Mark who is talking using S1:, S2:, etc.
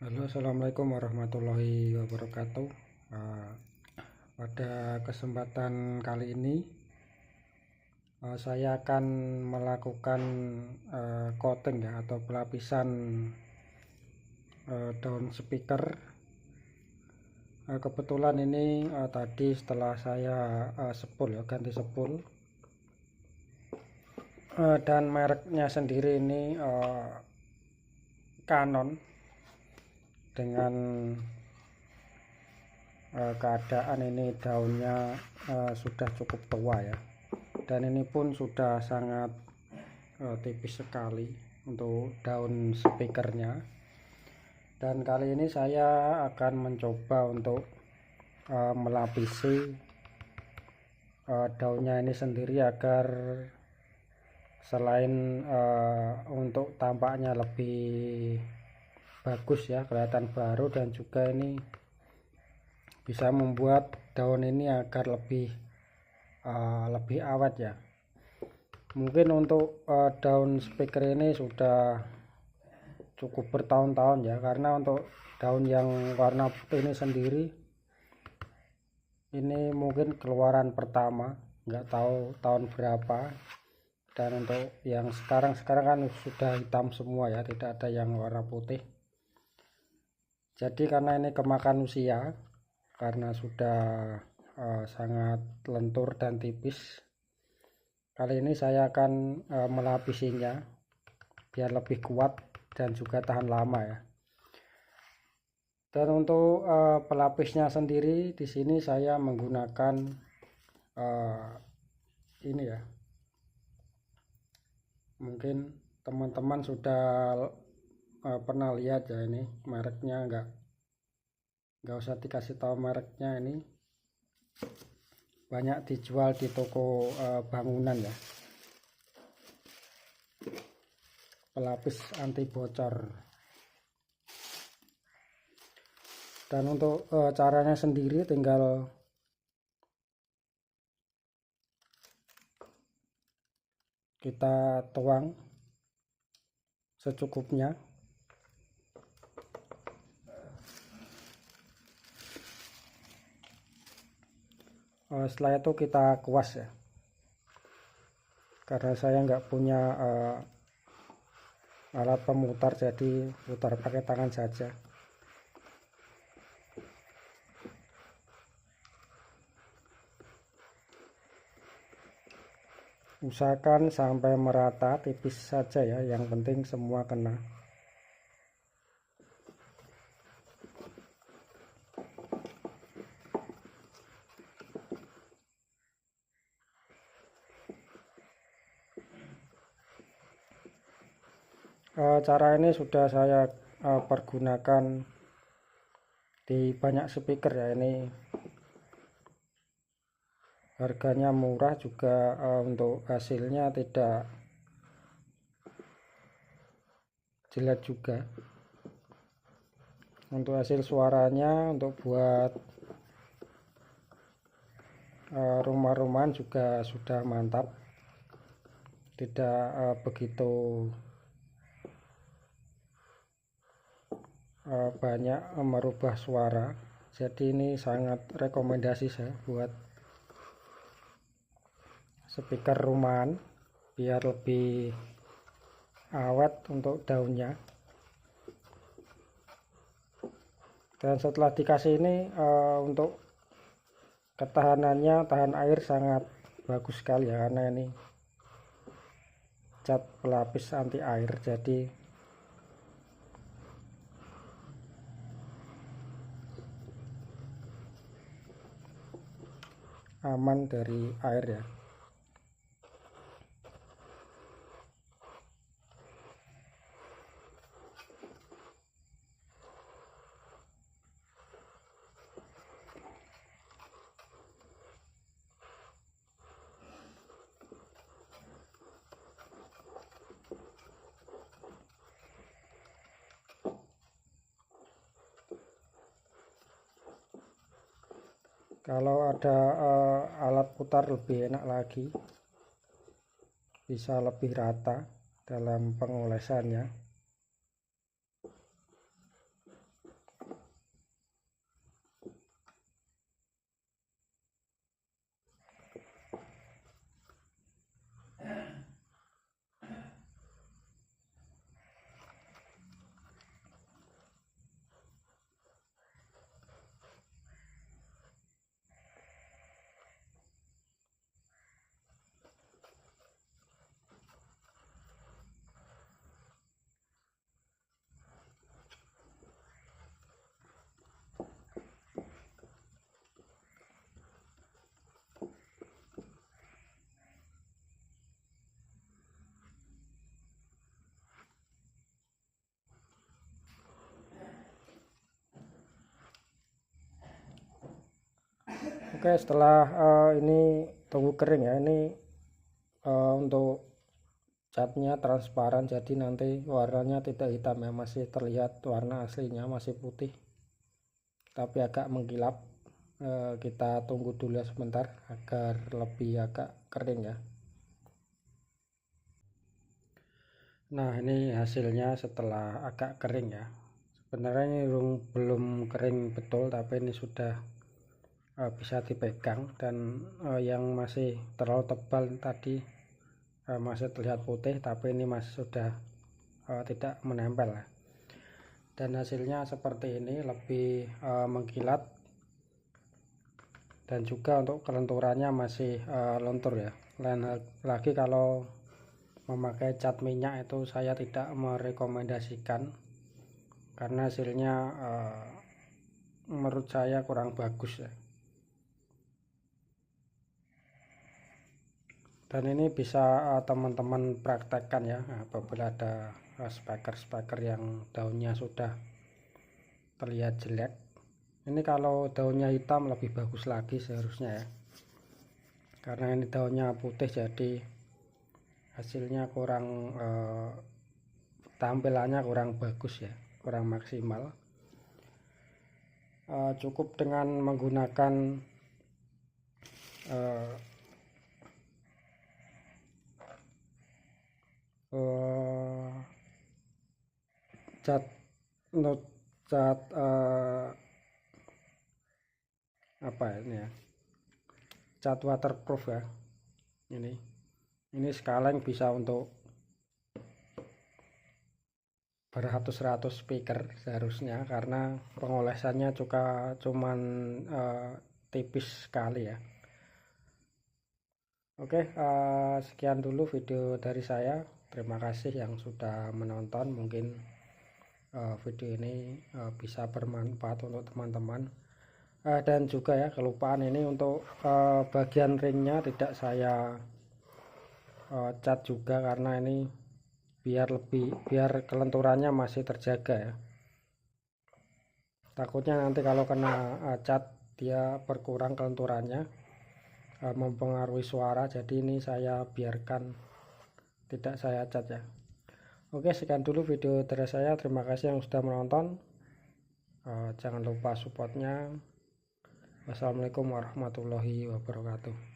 S1: Halo, assalamualaikum warahmatullahi wabarakatuh. Eh, Pada kesempatan kali ini, saya akan melakukan coating ya, atau pelapisan daun speaker. Kebetulan ini tadi setelah saya sepul ya, ganti sepul, dan mereknya sendiri ini Canon, dengan keadaan ini daunnya sudah cukup tua ya, dan ini pun sudah sangat tipis sekali untuk daun speakernya. Dan kali ini saya akan mencoba untuk melapisi daunnya ini sendiri, agar selain untuk tampaknya lebih bagus ya, kelihatan baru, dan juga ini bisa membuat daun ini agar lebih awet ya. Mungkin untuk daun speaker ini sudah cukup bertahun-tahun ya, karena untuk daun yang warna putih ini sendiri, ini mungkin keluaran pertama, nggak tahu tahun berapa. Dan untuk yang sekarang kan sudah hitam semua ya, tidak ada yang warna putih. Jadi karena ini kemakan usia, karena sudah sangat lentur dan tipis, kali ini saya akan melapisinya biar lebih kuat dan juga tahan lama ya. Dan untuk pelapisnya sendiri, di sini saya menggunakan ini ya. Mungkin teman-teman sudah pernah lihat ya, ini mereknya, nggak usah dikasih tahu mereknya, ini banyak dijual di toko bangunan ya, pelapis anti bocor. Dan untuk caranya sendiri, tinggal kita tuang secukupnya. Setelah itu kita kuas ya, karena saya nggak punya alat pemutar, jadi putar pakai tangan saja. Usahakan sampai merata, tipis saja ya, yang penting semua kena. Cara ini sudah saya pergunakan di banyak speaker ya. Ini harganya murah juga, untuk hasilnya tidak jelek juga. Untuk hasil suaranya, untuk buat rumah-rumahan juga sudah mantap, tidak begitu banyak merubah suara. Jadi ini sangat rekomendasi saya buat speaker rumahan, biar lebih awet untuk daunnya. Dan setelah dikasih ini, untuk ketahanannya, tahan air sangat bagus sekali ya, karena ini cat pelapis anti air, jadi aman dari air ya. Kalau ada alat putar lebih enak lagi, bisa lebih rata dalam pengolesannya. Oke, setelah ini tunggu kering ya, ini untuk catnya transparan, jadi nanti warnanya tidak hitam ya, masih terlihat warna aslinya masih putih tapi agak mengkilap. Kita tunggu dulu ya sebentar agar lebih agak kering ya. Nah, ini hasilnya setelah agak kering ya. Sebenarnya ini belum kering betul, tapi ini sudah bisa dipegang, dan yang masih terlalu tebal tadi masih terlihat putih, tapi ini masih sudah tidak menempel ya. Dan hasilnya seperti ini, lebih mengkilat, dan juga untuk kelenturannya masih lentur ya. Lain lagi kalau memakai cat minyak itu saya tidak merekomendasikan, karena hasilnya menurut saya kurang bagus ya. Dan ini bisa teman-teman praktekkan ya, apabila ada speaker yang daunnya sudah terlihat jelek. Ini kalau daunnya hitam lebih bagus lagi seharusnya ya, karena ini daunnya putih, jadi hasilnya kurang tampilannya kurang bagus ya, kurang maksimal. Cukup dengan menggunakan cat apa ini ya, cat waterproof ya. Ini sekalian bisa untuk beratus-ratus speaker seharusnya, karena pengolesannya juga cuman tipis sekali ya. Oke, sekian dulu video dari saya. Terima kasih yang sudah menonton. Mungkin video ini bisa bermanfaat untuk teman-teman. Dan juga ya, kelupaan ini untuk bagian ringnya tidak saya cat juga, karena ini biar kelenturannya masih terjaga ya. Takutnya nanti kalau kena cat dia berkurang kelenturannya, mempengaruhi suara, jadi ini saya biarkan tidak saya cat ya. Oke, sekian dulu video dari saya. Terima kasih yang sudah menonton. Jangan lupa supportnya. Wassalamualaikum warahmatullahi wabarakatuh.